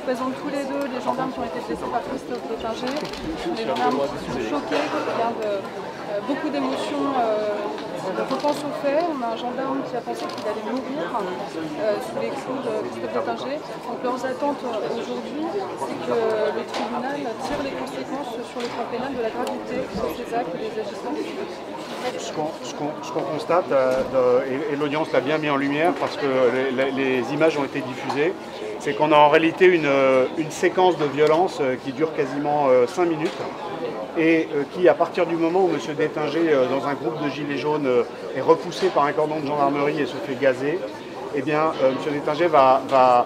représente tous les deux les gendarmes qui ont été blessés par Christophe Détinger. Les gendarmes qui sont choqués, qui gardent beaucoup d'émotions. Je pense aux faits. On a un gendarme qui a pensé qu'il allait mourir sous les coups de Christophe Détinger. Donc leurs attentes aujourd'hui, c'est que le tribunal tire les conséquences sur le plan pénal de la gravité de ces actes et des agissements des tueurs. Ce qu'on constate, et l'audience l'a bien mis en lumière parce que les images ont été diffusées, c'est qu'on a en réalité une séquence de violence qui dure quasiment 5 minutes et qui, à partir du moment où M. Détinger, dans un groupe de gilets jaunes, est repoussé par un cordon de gendarmerie et se fait gazer, eh bien, M. Détinger va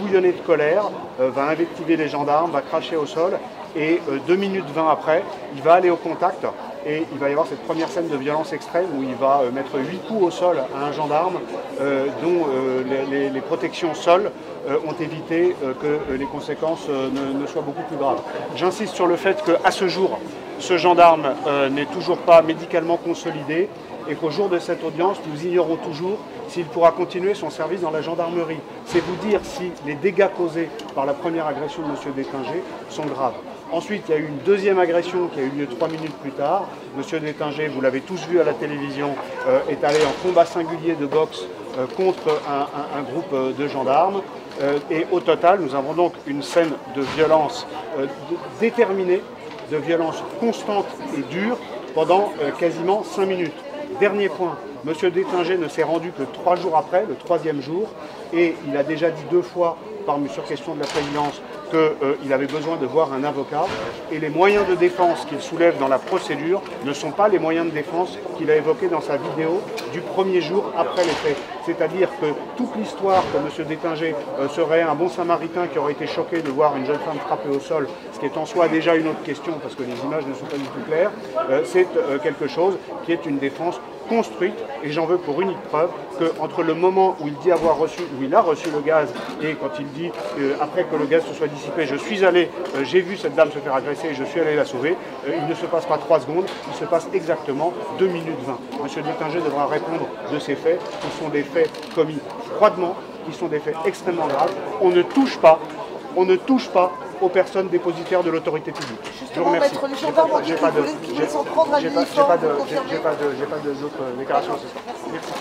bouillonner de colère, va invectiver les gendarmes, va cracher au sol et 2 minutes 20 après, il va aller au contact. Et il va y avoir cette première scène de violence extrême où il va mettre 8 coups au sol à un gendarme dont les protections sol ont évité que les conséquences ne soient beaucoup plus graves. J'insiste sur le fait qu'à ce jour, ce gendarme n'est toujours pas médicalement consolidé et qu'au jour de cette audience, nous ignorons toujours s'il pourra continuer son service dans la gendarmerie. C'est vous dire si les dégâts causés par la première agression de M. Détinger sont graves. Ensuite, il y a eu une deuxième agression qui a eu lieu 3 minutes plus tard. M. Détinger, vous l'avez tous vu à la télévision, est allé en combat singulier de boxe contre un groupe de gendarmes. Et au total, nous avons donc une scène de violence déterminée, de violence constante et dure pendant quasiment 5 minutes. Dernier point, M. Détinger ne s'est rendu que 3 jours après, le 3e jour, et il a déjà dit 2 fois, sur question de la présidence, qu'il avait besoin de voir un avocat. Et les moyens de défense qu'il soulève dans la procédure ne sont pas les moyens de défense qu'il a évoqués dans sa vidéo du premier jour après les faits. C'est-à-dire que toute l'histoire que M. Détinger serait un bon samaritain qui aurait été choqué de voir une jeune femme frappée au sol, ce qui est en soi déjà une autre question parce que les images ne sont pas du tout claires, c'est quelque chose qui est une défense construite, et j'en veux pour unique preuve qu'entre le moment où il dit avoir reçu, où il a reçu le gaz, et quand il dit après que le gaz se soit dissipé, je suis allé, j'ai vu cette dame se faire agresser et je suis allé la sauver, il ne se passe pas 3 secondes, il se passe exactement 2 minutes 20. M. Détinger devra répondre de ces faits, qui sont des faits commis froidement, qui sont des faits extrêmement graves. On ne touche pas aux personnes dépositaires de l'autorité publique. Je vous remercie. J'ai pas d'autres déclarations ce soir. Merci.